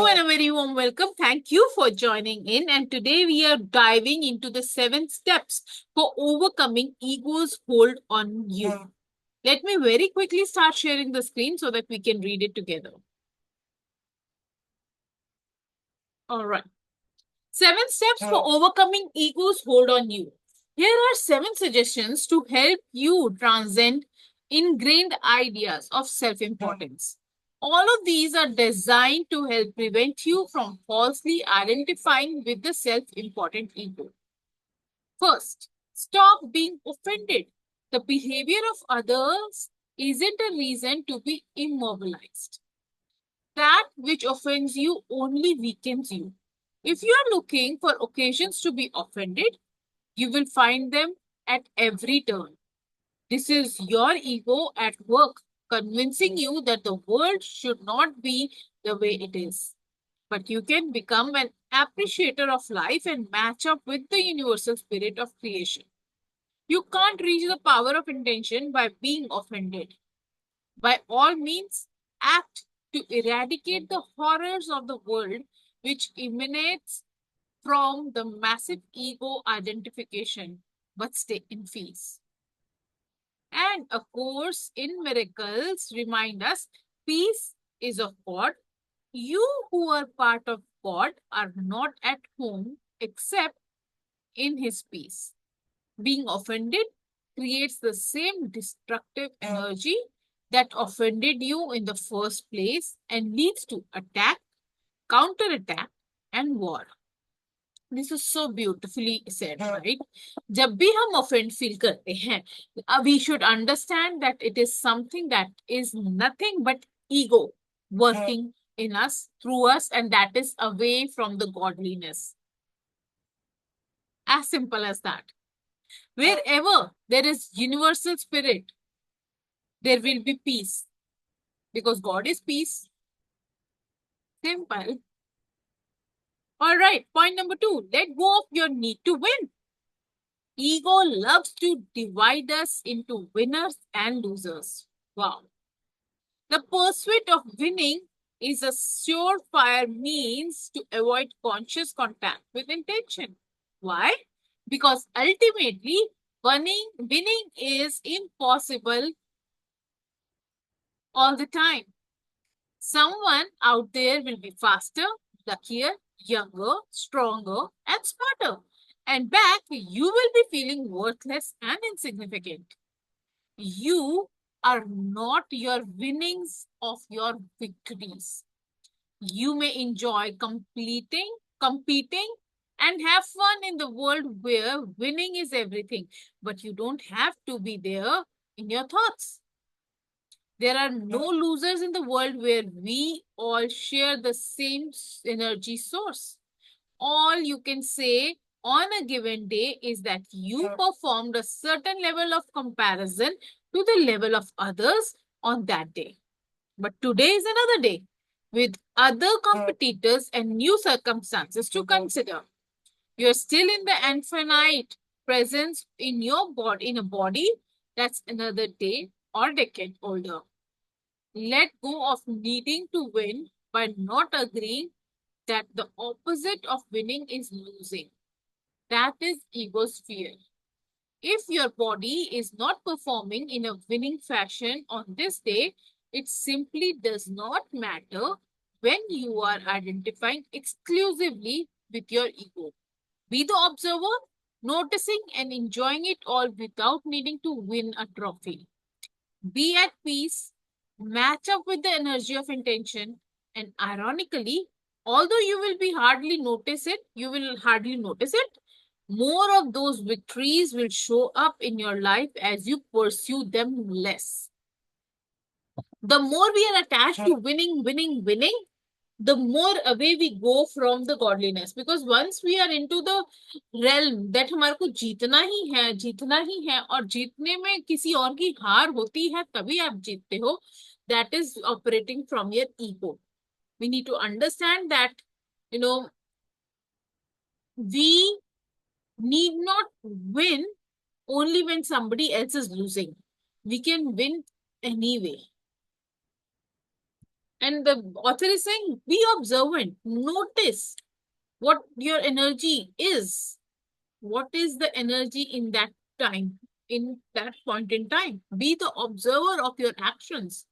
and a very warm welcome. Thank you for joining in. And today we are diving into the 7 steps for overcoming ego's hold on you. Let me very quickly start sharing the screen so that we can read it together. All right. 7 steps for overcoming ego's hold on you. Here are 7 suggestions to help you transcend ingrained ideas of self importance. All of these are designed to help prevent you from falsely identifying with the self important ego. First, stop being offended. The behavior of others isn't a reason to be immobilized. That which offends you only weakens you. If you are looking for occasions to be offended, you will find them at every turn. This is your ego at work, convincing you that the world should not be the way it is. But you can become an appreciator of life and match up with the universal spirit of creation. You can't reach the power of intention by being offended. By all means, act to eradicate the horrors of the world which emanates from the massive ego identification, but stay in peace. And A Course in Miracles remind us peace is of God. You who are part of God are not at home except in His peace. Being offended creates the same destructive energy that offended you in the first place and leads to attack, counterattack, and war. This is so beautifully said, right? जब भी हम offend feel करते हैं, we should understand that it is something that is nothing but ego working in us, through us, and that is away from the godliness. As simple as that. Wherever there is universal spirit, there will be peace. Because God is peace. Simple. All right, point number 2. Let go of your need to win. Ego loves to divide us into winners and losers. Wow. The pursuit of winning is a surefire means to avoid conscious contact with intention. Why? Because ultimately, winning is impossible all the time. Someone out there will be faster, luckier, younger, stronger, and smarter. And back, you will be feeling worthless and insignificant. You are not your winnings of your victories. You may enjoy competing, and have fun in the world where winning is everything, but you don't have to be there in your thoughts. There are no losers in the world where we all share the same energy source. All you can say on a given day is that you performed a certain level of comparison to the level of others on that day. But today is another day with other competitors and new circumstances to consider. You're still in the infinite presence in your body, in a body that's another day or decade older. Let go of needing to win by not agreeing that the opposite of winning is losing. That is ego's fear. If your body is not performing in a winning fashion on this day, it simply does not matter when you are identifying exclusively with your ego. Be the observer, noticing and enjoying it all without needing to win a trophy. Be at peace, match up with the energy of intention, and ironically, although you will hardly notice it, more of those victories will show up in your life as you pursue them less. The more we are attached to winning, the more away we go from the godliness. Because once we are into the realm that हमारे को जीतना ही है और जीतने में किसी और की हार होती है तभी आप जीतते हो, that is operating from your ego. We need to understand that, we need not win only when somebody else is losing. We can win anyway. And the author is saying, be observant, notice what your energy is. What is the energy in that time, in that point in time? Be the observer of your actions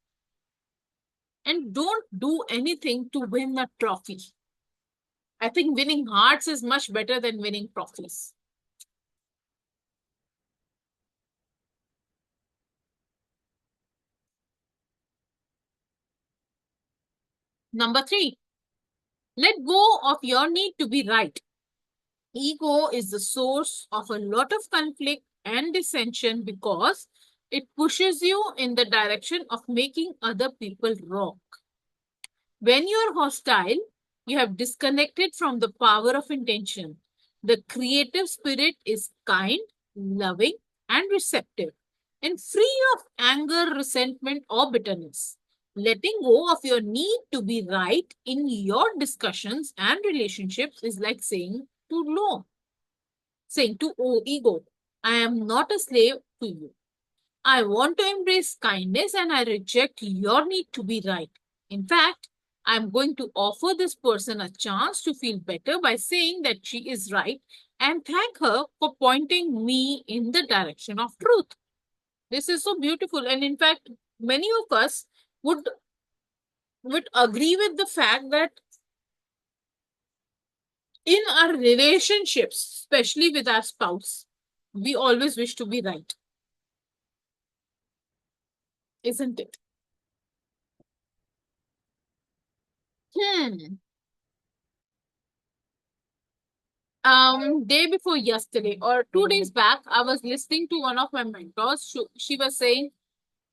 and don't do anything to win a trophy. I think winning hearts is much better than winning trophies. Number three, let go of your need to be right. Ego is the source of a lot of conflict and dissension because it pushes you in the direction of making other people wrong. When you are hostile, you have disconnected from the power of intention. The creative spirit is kind, loving, and receptive, and free of anger, resentment, or bitterness. Letting go of your need to be right in your discussions and relationships is like saying to ego, I am not a slave to you. I want to embrace kindness and I reject your need to be right. In fact, I'm going to offer this person a chance to feel better by saying that she is right and thank her for pointing me in the direction of truth. This is so beautiful. And in fact, many of us would, would agree with the fact that in our relationships, especially with our spouse, we always wish to be right, isn't it? Hmm. Day before yesterday or 2 days back, I was listening to one of my mentors. She was saying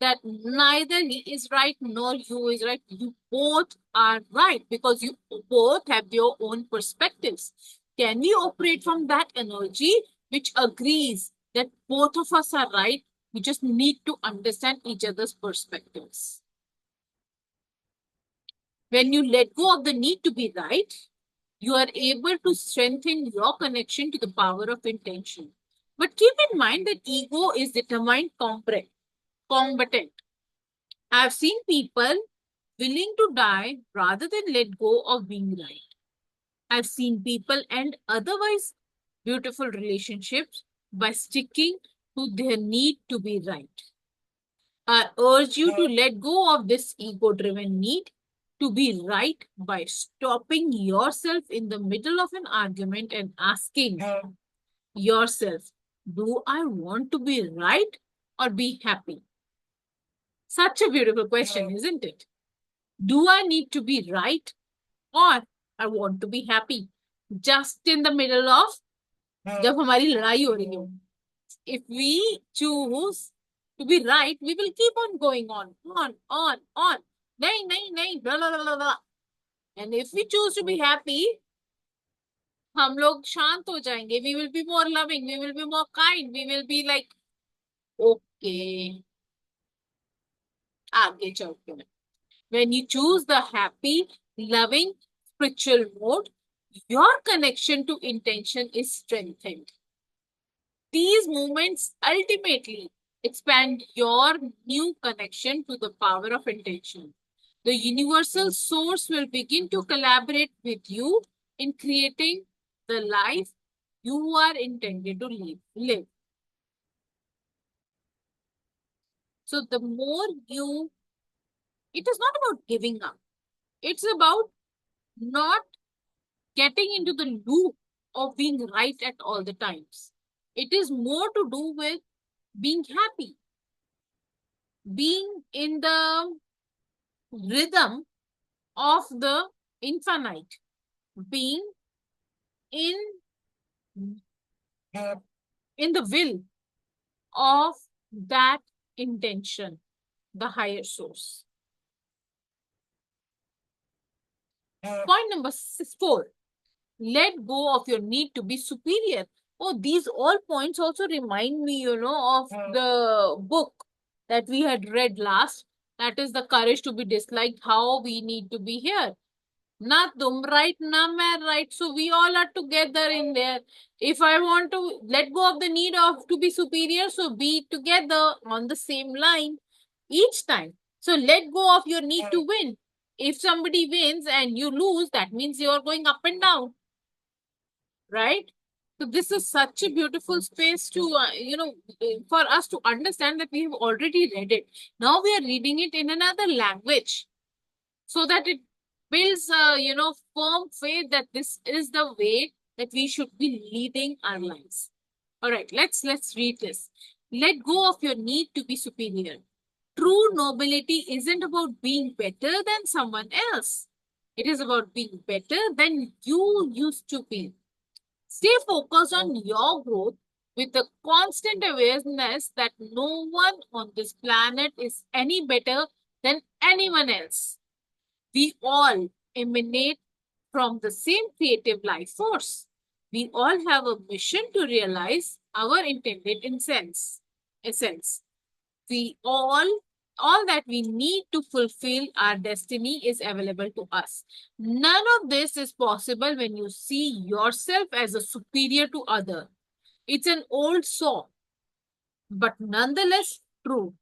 that neither he is right nor you is right. You both are right because you both have your own perspectives. Can we operate from that energy which agrees that both of us are right? We just need to understand each other's perspectives. When you let go of the need to be right, you are able to strengthen your connection to the power of intention. But keep in mind that ego is determined combatant. I've seen people willing to die rather than let go of being right. I've seen people end otherwise beautiful relationships by sticking to their need to be right. I urge you to let go of this ego driven need to be right by stopping yourself in the middle of an argument and asking yourself, do I want to be right or be happy? Such a beautiful question, isn't it? Do I need to be right or I want to be happy? Just in the middle of जब हमारी लड़ाई हो रही हो. If we choose to be right, we will keep on going on. नहीं नहीं नहीं blah, blah, blah, blah. And if we choose to be happy, हम लोग शांत हो जाएंगे. We will be more loving, we will be more kind, we will be like, okay, आगे चलते हैं. When you choose the happy, loving, spiritual mode, your connection to intention is strengthened. These movements ultimately expand your new connection to the power of intention. The universal source will begin to collaborate with you in creating the life you are intended to live. So the more you, it is not about giving up. It's about not getting into the loop of being right at all the times. It is more to do with being happy, being in the rhythm of the infinite, being in in the will of that intention, the higher source. Point number 4, let go of your need to be superior. Oh, these all points also remind me, of the book that we had read last. That is the courage to be disliked, how we need to be here. Na tum right, na main right. So we all are together in there. If I want to let go of the need of to be superior, so be together on the same line each time. So let go of your need to win. If somebody wins and you lose, that means you are going up and down, right? So this is such a beautiful space to, for us to understand that we have already read it. Now we are reading it in another language so that it builds a, firm faith that this is the way that we should be leading our lives. All right, let's read this. Let go of your need to be superior. True nobility isn't about being better than someone else. It is about being better than you used to be. Stay focused on your growth with the constant awareness that no one on this planet is any better than anyone else. We all emanate from the same creative life force. We all have a mission to realize our intended essence. We all that we need to fulfill our destiny is available to us. None of this is possible when you see yourself as a superior to other. It's an old saw, but nonetheless true.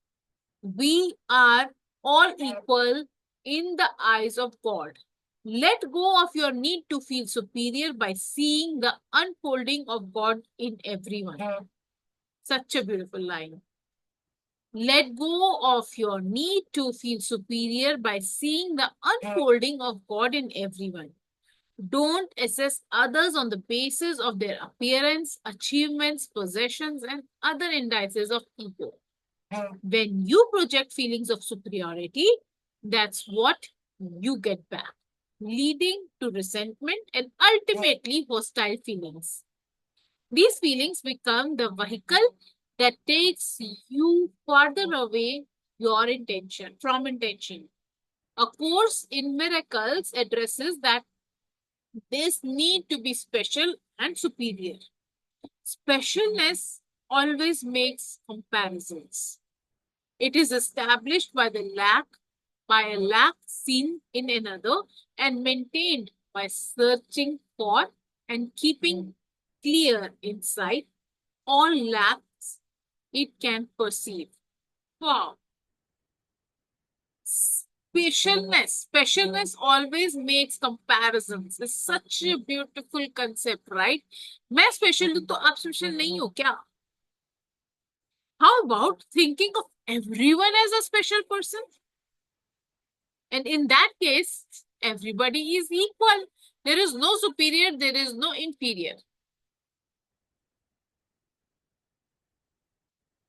We are all equal in the eyes of God. Let go of your need to feel superior by seeing the unfolding of God in everyone. Such a beautiful line. Let go of your need to feel superior by seeing the unfolding of God in everyone. Don't assess others on the basis of their appearance, achievements, possessions, and other indices of ego. When you project feelings of superiority, that's what you get back, leading to resentment and ultimately hostile feelings. These feelings become the vehicle that takes you further away your intention from intention. A course in miracles addresses that this need to be special and superior. Specialness always makes comparisons. It is established by a lack seen in another and maintained by searching for and keeping clear inside all lacks it can perceive. Wow. Specialness always makes comparisons. It's such a beautiful concept, right? मैं special हूँ तो आप special नहीं हो क्या? How about thinking of everyone as a special person? And in that case, everybody is equal. There is no superior, there is no inferior.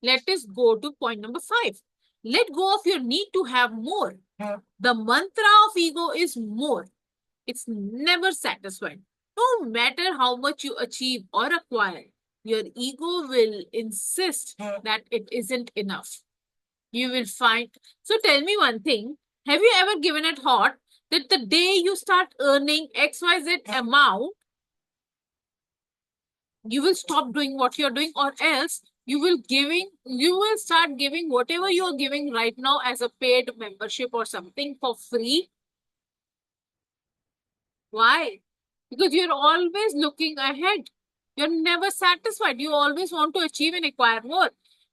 Let us go to point number 5. Let go of your need to have more. The mantra of ego is more. It's never satisfied. No matter how much you achieve or acquire, your ego will insist that it isn't enough. You will find. So tell me one thing. Have you ever given a thought that the day you start earning XYZ amount, you will stop doing what you're doing, or else you will start giving whatever you're giving right now as a paid membership or something for free? Why? Because you're always looking ahead. You're never satisfied. You always want to achieve and acquire more.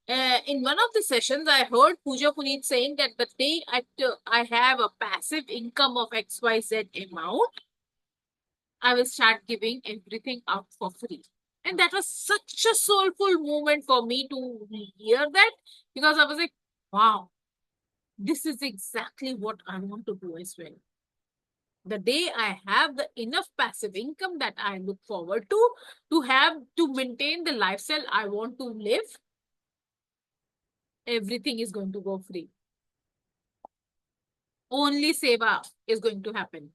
In one of the sessions, I heard Pooja Puneet saying that the day I have a passive income of XYZ amount, I will start giving everything out for free. And that was such a soulful moment for me to hear that, because I was like, wow, this is exactly what I want to do as well. The day I have the enough passive income that I look forward to have to maintain the lifestyle I want to live, everything is going to go free. Only seva is going to happen.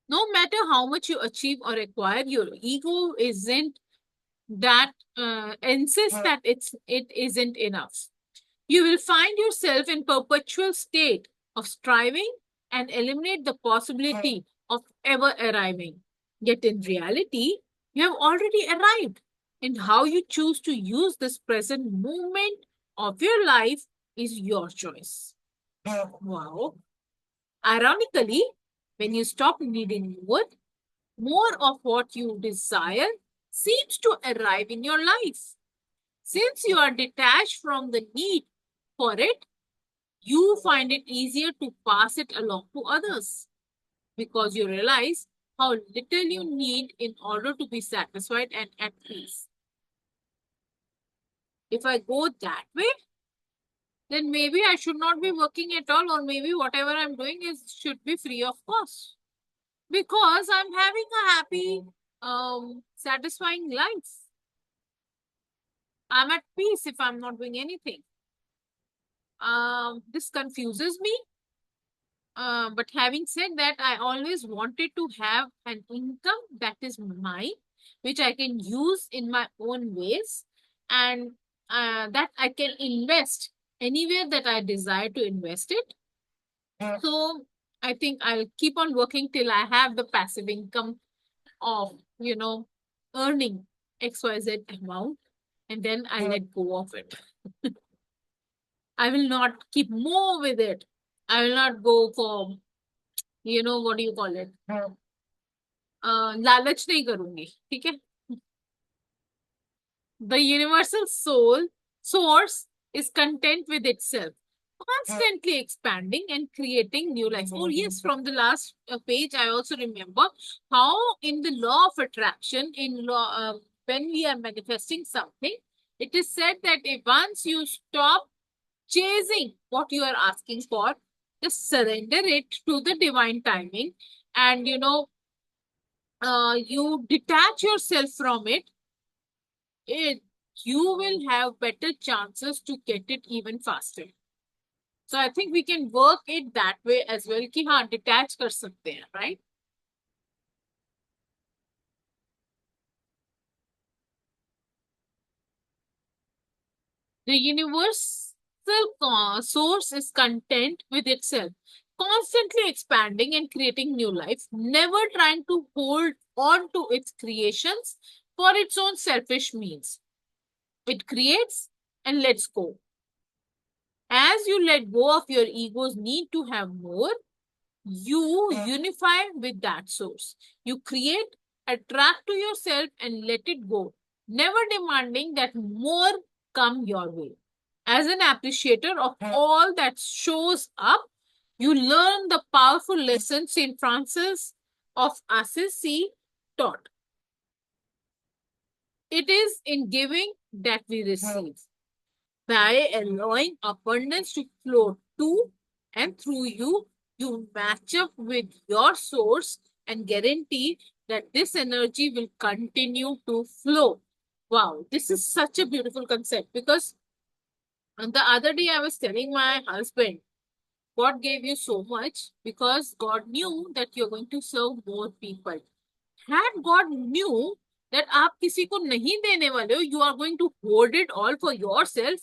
No matter how much you achieve or acquire, your ego isn't that insists that it isn't enough. You will find yourself in perpetual state of striving and eliminate the possibility of ever arriving. Yet in reality, you have already arrived. And how you choose to use this present moment of your life is your choice. Wow. Ironically, when you stop needing more of what you desire seems to arrive in your life. Since you are detached from the need, for it, you find it easier to pass it along to others because you realize how little you need in order to be satisfied and at peace. If I go that way, then maybe I should not be working at all, or maybe whatever I'm doing is should be free of cost because I'm having a happy, satisfying life. I'm at peace if I'm not doing anything. This confuses me. But having said that, I always wanted to have an income that is mine, which I can use in my own ways, and that I can invest anywhere that I desire to invest it. So I think I'll keep on working till I have the passive income of, earning XYZ amount, and then I let go of it. I will not keep more with it. I will not go for, what do you call it? लालच नहीं करूंगी, ठीक है? The universal soul source is content with itself, constantly expanding and creating new life. Oh, yes, from the last page, I also remember how in the law of attraction, in law, when we are manifesting something, it is said that if once you stop chasing what you are asking for, just surrender it to the divine timing, and you detach yourself from it, you will have better chances to get it even faster. So I think we can work it that way as well कि हाँ detach कर सकते हैं, right? The universal source is content with itself, constantly expanding and creating new life, never trying to hold on to its creations for its own selfish means. It creates and lets go. As you let go of your ego's need to have more, you unify with that source. You create, attract to yourself, and let it go, never demanding that more come your way. As an appreciator of all that shows up, you learn the powerful lessons St. Francis of Assisi taught. It is in giving that we receive. By allowing abundance to flow to and through you, you match up with your source and guarantee that this energy will continue to flow. Wow, this is such a beautiful concept because the other day I was telling my husband, God gave you so much because God knew that you're going to serve more people. Had God knew that आप किसी को नहीं देने वाले हो, you are going to hoard it all for yourself,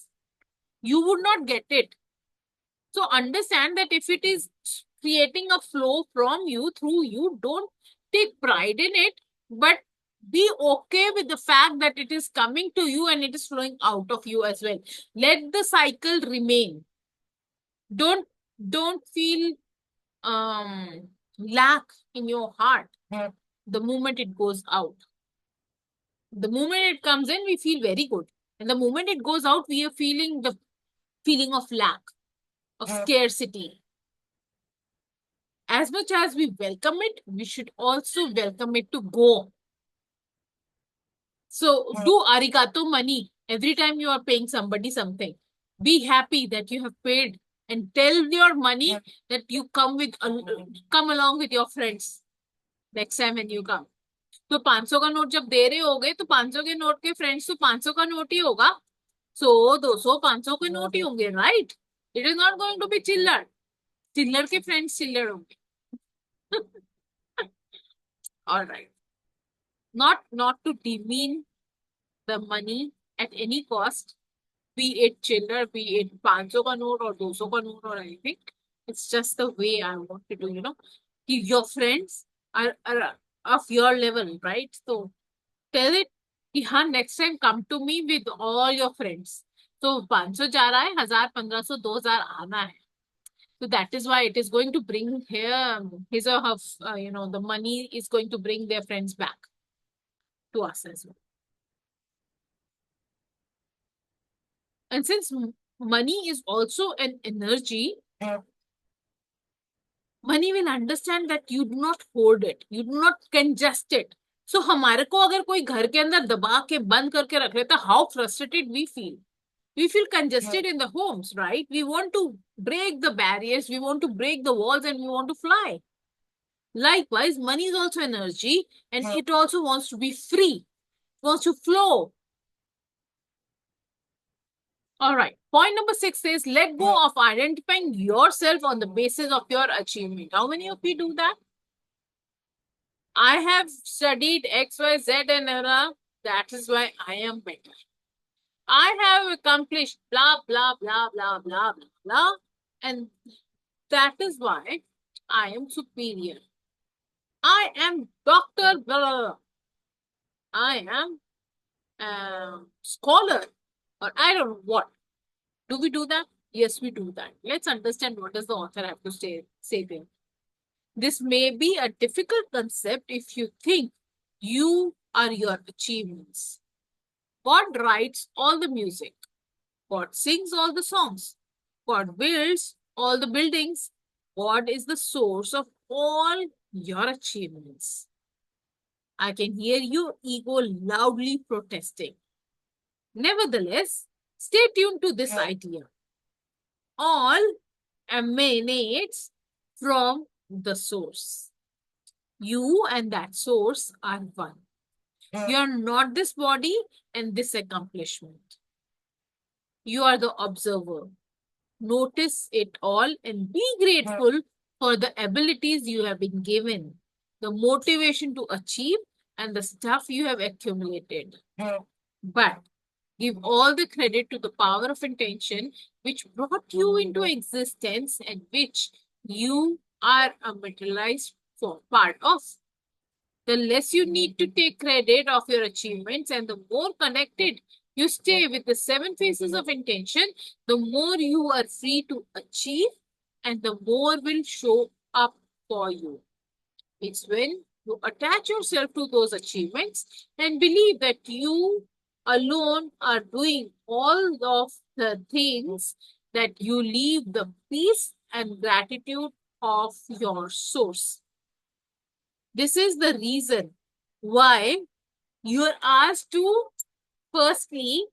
you would not get it. So understand that if it is creating a flow from you, through you, don't take pride in it, but be okay with the fact that it is coming to you and it is flowing out of you as well. Let the cycle remain. Don't feel lack in your heart the moment it goes out. The moment it comes in, we feel very good. And the moment it goes out, we are feeling the feeling of lack, of scarcity. As much as we welcome it, we should also welcome it to go. So do arigato money every time you are paying somebody something. Be happy that you have paid and tell your money that you come along with your friends next time when you come. तो 500 का note जब दे रहे होगे तो 500 के note के friends तो 500 का नोट ही होगा. सो 200 500 के नोट ही होंगे, right? It is not going to be chillar. चिल्लर के फ्रेंड्स चिल्लर होंगे. All right. Not to demean the money at any cost, be it chiller, be it 500 ka note or 200 ka note or anything. It's just the way I want to do, your friends are of your level, right? So tell it, कि हाँ next time come to me with all your friends. So 500 जा रहा है, 1000, 1500, 2000 आना है. So that is why it is going to bring here his or her, the money is going to bring their friends back to us as well. And since money is also an energy. Money will understand that you do not hoard it, you do not congest it. So हमारे को अगर कोई घर के अंदर दबा के बंद करके रख लेता, how frustrated we feel. We feel congested in the homes, right? We want to break the barriers, we want to break the walls, and we want to fly. Likewise, money is also energy, and it also wants to be free, wants to flow. All right. Point number 6 says let go of identifying yourself on the basis of your achievement. How many of you do that? I have studied X, Y, Z, and era. That is why I am better. I have accomplished blah, blah, blah, blah, blah, blah, blah. And that is why I am superior. I am Dr. Blah, blah, blah. I am a scholar, or I don't know what. Do we do that? Yes, we do that. Let's understand what does the author have to say there. This may be a difficult concept if you think you are your achievements. God writes all the music. God sings all the songs. God builds all the buildings. God is the source of all your achievements. I can hear your ego loudly protesting. Nevertheless, stay tuned to this idea. All emanates from the source. You and that source are one. You are not this body and this accomplishment. You are the observer. Notice it all and be grateful for the abilities you have been given, the motivation to achieve, and the stuff you have accumulated. But give all the credit to the power of intention which brought you into existence and which you are a materialized part of. The less you need to take credit of your achievements and the more connected you stay with the 7 phases of intention, the more you are free to achieve and the more will show up for you. It's when you attach yourself to those achievements and believe that you alone are doing all of the things that you leave the peace and gratitude of your source. This is the reason why you are asked to firstly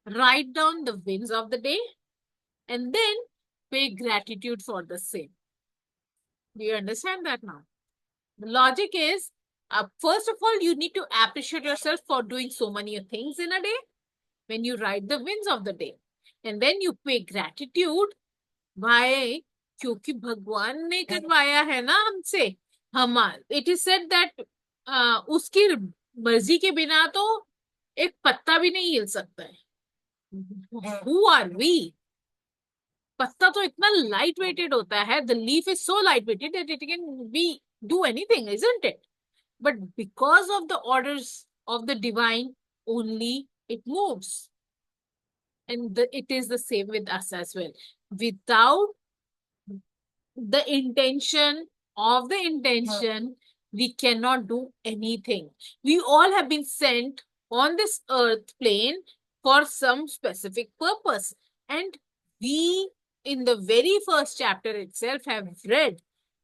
write down the wins of the day and then pay gratitude for the same. Do you understand that now? The logic is, first of all, you need to appreciate yourself for doing so many things in a day when you write the wins of the day. And then you pay gratitude. Why? क्योंकि भगवान ने करवाया है ना हमसे. It is said that उसकी मर्जी के बिना तो एक पत्ता भी नहीं हिल सकता है. Who are we? पत्ता तो इतना लाइट वेटेड होता है. The leaf is so light weighted that it can do anything, isn't it? But because of the orders of the divine, only it moves. And it is the same with us as well. Without the intention of the intention, we cannot do anything. We all have been sent on this earth plane for some specific purpose. And we, in the very first chapter itself, have read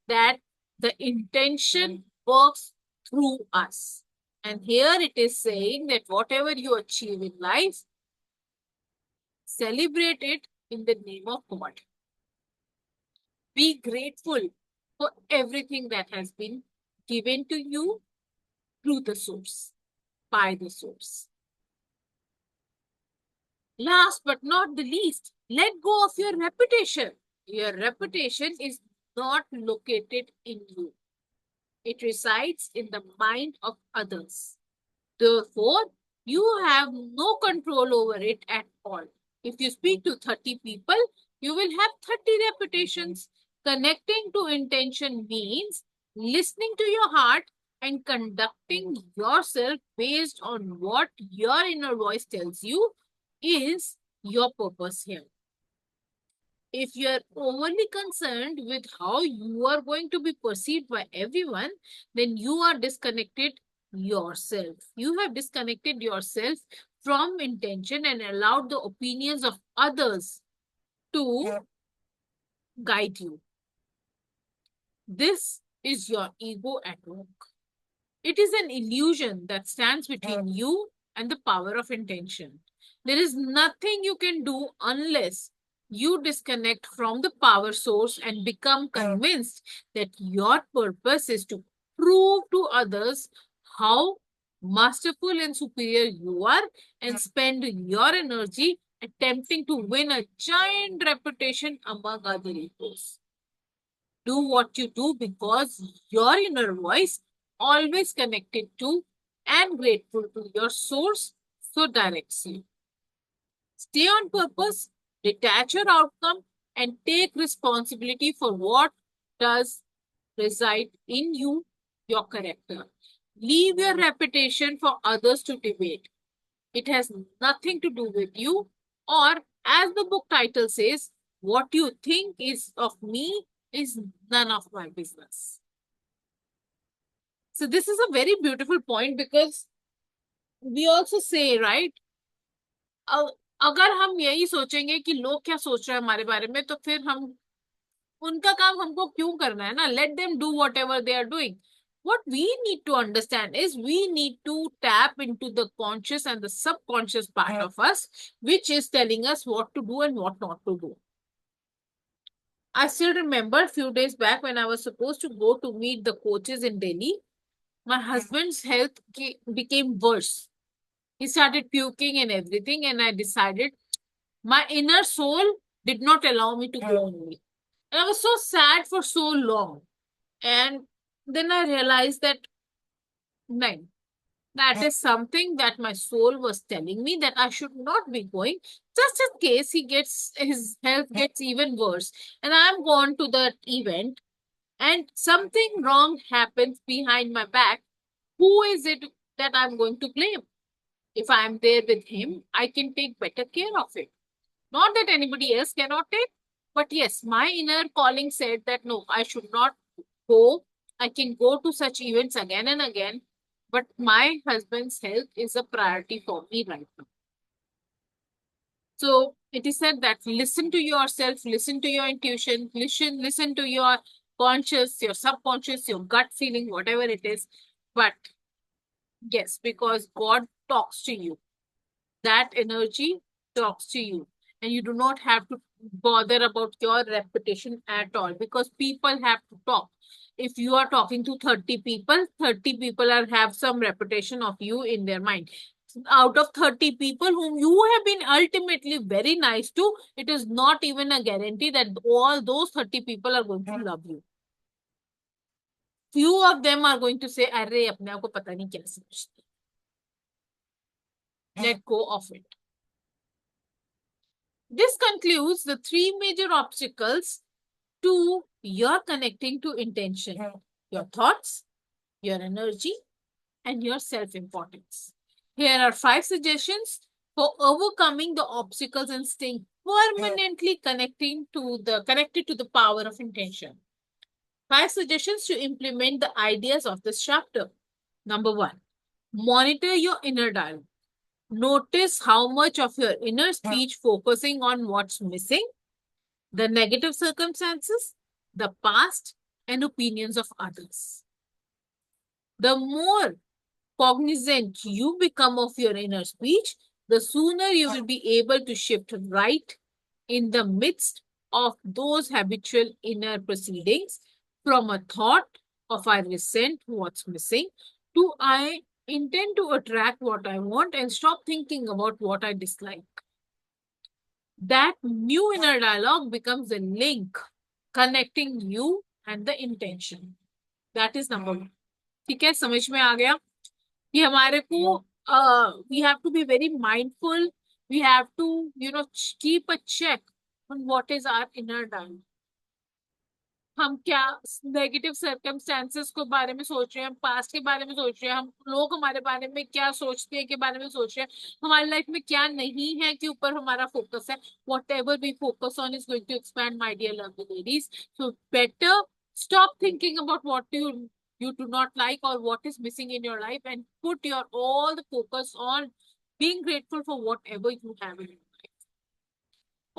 that the intention works through us. And here it is saying that whatever you achieve in life, celebrate it in the name of God. Be grateful for everything that has been given to you through the source, by the source. Last but not the least, let go of your reputation. Your reputation is not located in you. It resides in the mind of others. Therefore, you have no control over it at all. If you speak to 30 people, you will have 30 reputations. Connecting to intention means listening to your heart and conducting yourself based on what your inner voice tells you is your purpose here. If you are overly concerned with how you are going to be perceived by everyone, then you are disconnected yourself. You have disconnected yourself from intention and allowed the opinions of others to guide you. This is your ego at work. It is an illusion that stands between you and the power of intention. There is nothing you can do unless you disconnect from the power source and become convinced that your purpose is to prove to others how masterful and superior you are and spend your energy attempting to win a giant reputation among other egos. Do what you do because your inner voice, always connected to and grateful to your source, so directs you. Stay on purpose, detach your outcome, and take responsibility for what does reside in you, your character. Leave your reputation for others to debate. It has nothing to do with you, or as the book title says, what you think is of me is none of my business. So this is a very beautiful point because we also say, right? अगर हम यही सोचेंगे कि लोग क्या सोच रहे हैं हमारे बारे में तो फिर हम उनका काम हमको क्यों करना है ना. Let them do whatever they are doing. What we need to understand is we need to tap into the conscious and the subconscious part of us, which is telling us what to do and what not to do. I still remember a few days back when I was supposed to go to meet the coaches in Delhi, my husband's health became worse. He started puking and everything, and I decided my inner soul did not allow me to go only. And I was so sad for so long. And then I realized that, no, that is something that my soul was telling me that I should not be going, just in case his health gets even worse. And I'm gone to that event and something wrong happens behind my back. Who is it that I'm going to blame? If I'm there with him, I can take better care of it. Not that anybody else cannot take, but yes, my inner calling said that no, I should not go. I can go to such events again and again, but my husband's health is a priority for me right now. So it is said that listen to yourself, listen to your intuition, listen to your conscious, your subconscious, your gut feeling, whatever it is. But yes, because God talks to you, that energy talks to you, and you do not have to bother about your reputation at all because people have to talk. If you are talking to 30 people, 30 people have some reputation of you in their mind. Out of 30 people whom you have been ultimately very nice to, it is not even a guarantee that all those 30 people are going to love you. Few of them are going to say, "Arre, apne aap ko pata nahi kya samajhte." Let go of it. This concludes the three major obstacles to your connecting to intention: your thoughts, your energy, and your self-importance. Here are 5 suggestions for overcoming the obstacles and staying permanently connected to the power of intention. 5 suggestions to implement the ideas of this chapter. Number 1, monitor your inner dialogue. Notice how much of your inner speech focusing on what's missing, the negative circumstances, the past, and opinions of others. The more cognizant you become of your inner speech, the sooner you will be able to shift right in the midst of those habitual inner proceedings from a thought of I resent what's missing to I intend to attract what I want and stop thinking about what I dislike. That new inner dialogue becomes the link connecting you and the intention. That is number 1. ठीक है, समझ में आ गया कि हमारे को we have to be very mindful. We have to, keep a check on what is our inner dialogue. हम क्या नेगेटिव सर्कमस्टेंसेस के बारे में सोच रहे हैं, पास्ट के बारे में सोच रहे हैं, हम लोग हमारे बारे में क्या सोचते हैं के बारे में सोच रहे हैं, हमारी लाइफ में क्या नहीं है के ऊपर हमारा फोकस है. Whatever we focus on is going to expand, my dear lovely ladies. So better stop thinking about what you do not like or what is missing in your life and put your all the focus on being grateful for whatever you have in your life.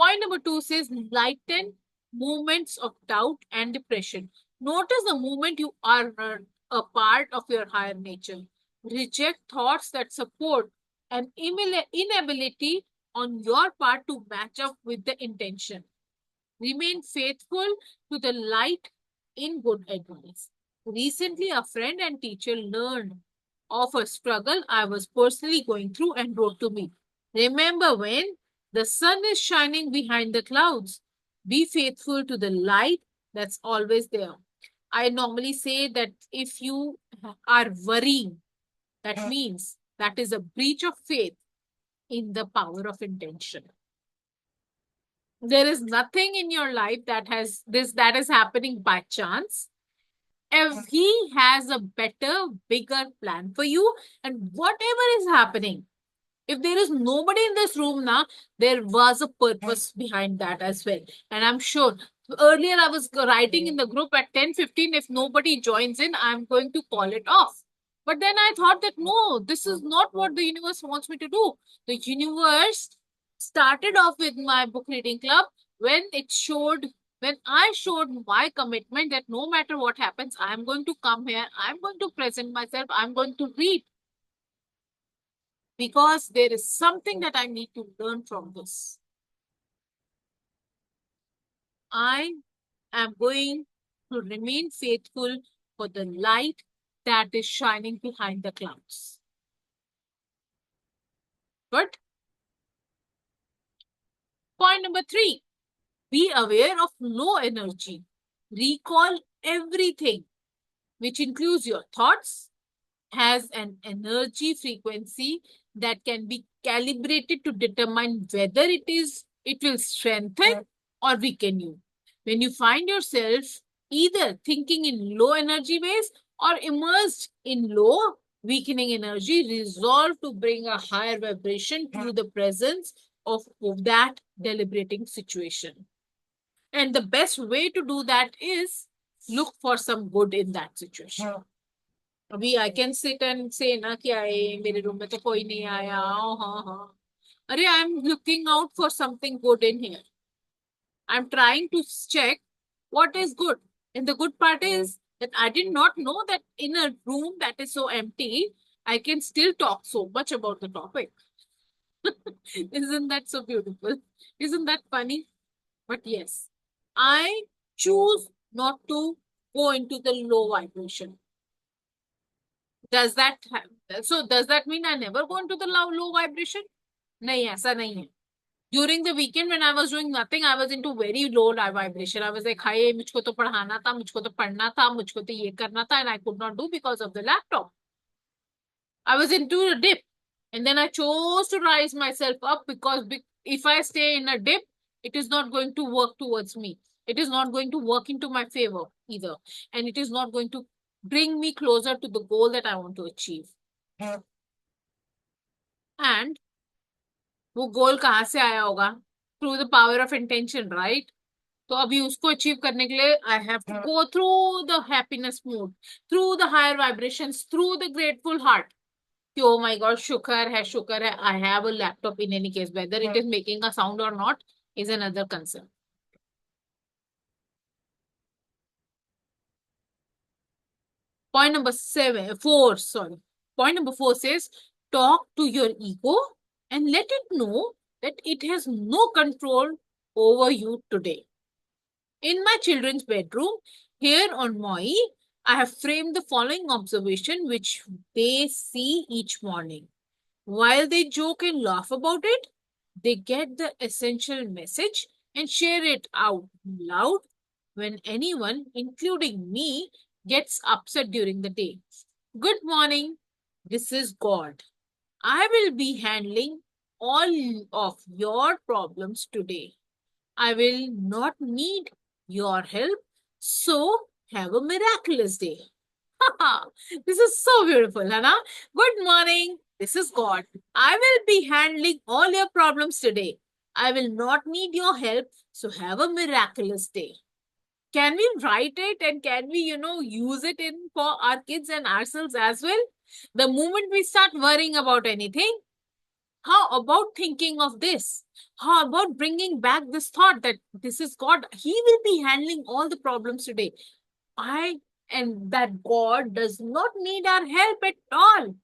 Point number 2 says lighten moments of doubt and depression. Notice the moment you are a part of your higher nature. Reject thoughts that support an inability on your part to match up with the intention. Remain faithful to the light in good advice. Recently, a friend and teacher learned of a struggle I was personally going through and wrote to me. Remember, when the sun is shining behind the clouds, be faithful to the light that's always there. I normally say that if you are worrying, that means that is a breach of faith in the power of intention. There is nothing in your life that is happening by chance. If he has a better, bigger plan for you, and whatever is happening, if there is nobody in this room now, there was a purpose behind that as well. And I'm sure earlier I was writing in the group at 10:15, if nobody joins in, I'm going to call it off. But then I thought that no, this is not what the universe wants me to do. The universe started off with my book reading club when when I showed my commitment that no matter what happens, I'm going to come here, I'm going to present myself, I'm going to read because there is something that I need to learn from this. I am going to remain faithful for the light that is shining behind the clouds. But point number 3, be aware of low energy. Recall everything, which includes your thoughts, has an energy frequency that can be calibrated to determine whether it will strengthen or weaken you. When you find yourself either thinking in low energy ways or immersed in low weakening energy, resolve to bring a higher vibration through the presence of that deliberating situation. And the best way to do that is look for some good in that situation. अभी I can sit and से ना कि आए मेरे room में तो कोई नहीं आया हाँ हाँ अरे I am looking out for something good in here I am trying to check what is good, and the good part is that I did not know that in a room that is so empty I can still talk so much about the topic. Isn't that so beautiful? Isn't that funny? But yes, I choose not to go into the low vibration. Does that mean I never go into the low vibration? नहीं ऐसा नहीं है. During the weekend when I was doing nothing, I was into very low vibration. I was like, हाय मुझको तो पढ़ाना था, मुझको तो पढ़ना था, मुझको तो ये करना था, and I could not do because of the laptop. I was into a dip, and then I chose to rise myself up because if I stay in a dip, it is not going to work towards me. It is not going to work into my favor either, and it is not going to bring me closer to the goal that I want to achieve. And वो गोल कहाँ से आया होगा? Through the power of intention, right? तो अभी उसको achieve करने के लिए I have to go through the happiness mood, through the higher vibrations, through the grateful heart. कि oh my god, शुक्र है I have a laptop in any case. Whether it is making a sound or not is another concern. Point number 4, sorry. Point number 4 says, talk to your ego and let it know that it has no control over you today. In my children's bedroom, here on Moi, I have framed the following observation which they see each morning. While they joke and laugh about it, they get the essential message and share it out loud when anyone, including me, gets upset during the day. Good morning, this is God. I will be handling all of your problems today. I will not need your help, so have a miraculous day. This is so beautiful, Hannah. Good morning. This is God. I will be handling all your problems today. I will not need your help, so have a miraculous day. Can we write it and can we, use it in for our kids and ourselves as well? The moment we start worrying about anything, How about thinking of this? How about bringing back this thought that this is God? He will be handling all the problems today. I and that God does not need our help at all.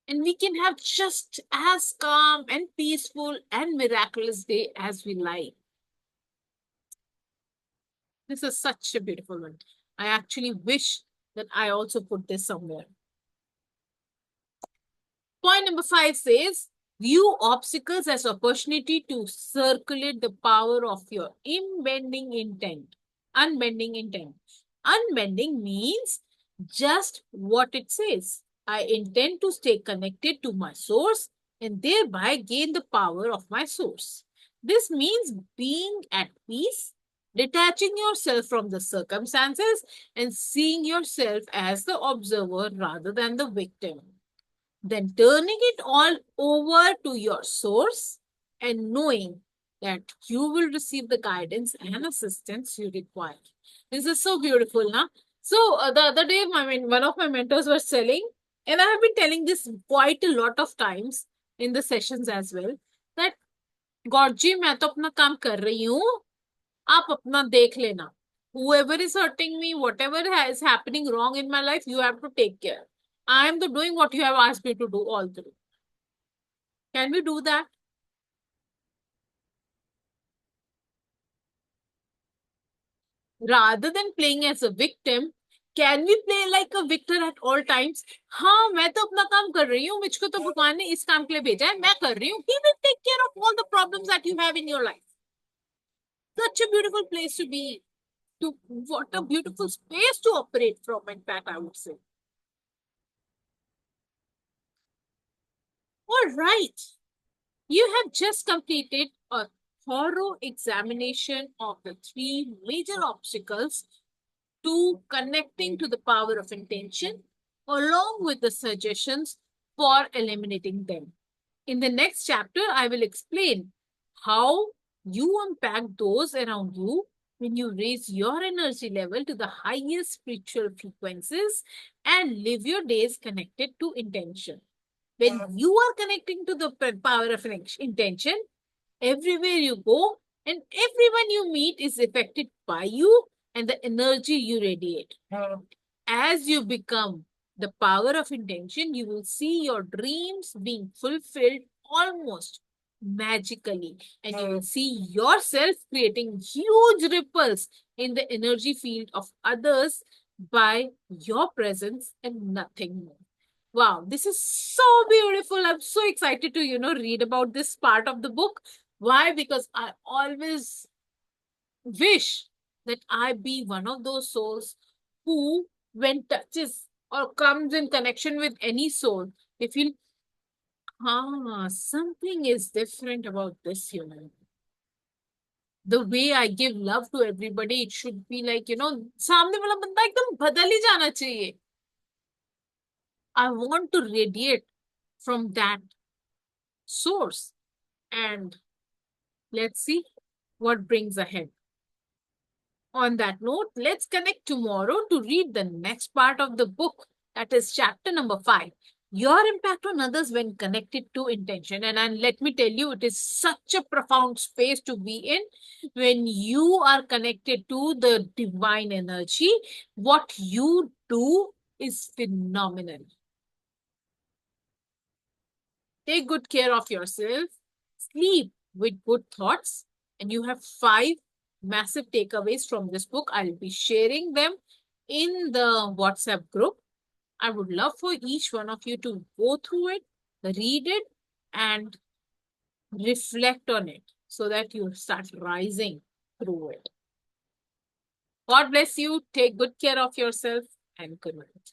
And we can have just as calm and peaceful and miraculous day as we like. This is such a beautiful one. I actually wish that I also put this somewhere. Point number 5 says, view obstacles as opportunity to circulate the power of your unbending intent. Unbending intent. Unbending means just what it says. I intend to stay connected to my source and thereby gain the power of my source. This means being at peace, detaching yourself from the circumstances, and seeing yourself as the observer rather than the victim. Then turning it all over to your source and knowing that you will receive the guidance and assistance you require. This is so beautiful, na? So the other day, one of my mentors was telling, and I have been telling this quite a lot of times in the sessions as well, that God जी मैं तो अपना काम कर रही हूँ, आप अपना देख लेना. Whoever is hurting me, whatever is happening wrong in my life, you have to take care. I am the doing what you have asked me to do all through. Can we do that? Rather than playing as a victim, can we play like a victor at all times? हाँ मैं तो अपना काम कर रही हूँ, मुझको तो भगवान ने इस काम के लिए भेजा है, मैं कर रही हूँ. He will take care of all the problems that you have in your life. Such a beautiful place to be. To what a beautiful space to operate from. In fact, I would say. All right. You have just completed a thorough examination of the three major obstacles to connecting to the power of intention, along with the suggestions for eliminating them. In the next chapter, I will explain how you unpack those around you when you raise your energy level to the highest spiritual frequencies and live your days connected to intention. When you are connecting to the power of intention, everywhere you go and everyone you meet is affected by you and the energy you radiate. As you become the power of intention, you will see your dreams being fulfilled almost magically, and you will see yourself creating huge ripples in the energy field of others by your presence and nothing more. Wow, this is so beautiful. I'm so excited to, read about this part of the book. Why? Because I always wish that I be one of those souls who, when touches or comes in connection with any soul, they feel, something is different about this human. The way I give love to everybody, it should be like, सामने वाला बंदा एकदम बदल ही जाना चाहिए. I want to radiate from that source. And let's see what brings ahead. On that note, let's connect tomorrow to read the next part of the book, that is chapter number 5. Your impact on others when connected to intention. And let me tell you, it is such a profound space to be in when you are connected to the divine energy. What you do is phenomenal. Take good care of yourself, sleep with good thoughts, and you have 5 massive takeaways from this book. I'll be sharing them in the WhatsApp group. I would love for each one of you to go through it, read it, and reflect on it so that you start rising through it. God bless you. Take good care of yourself and good night.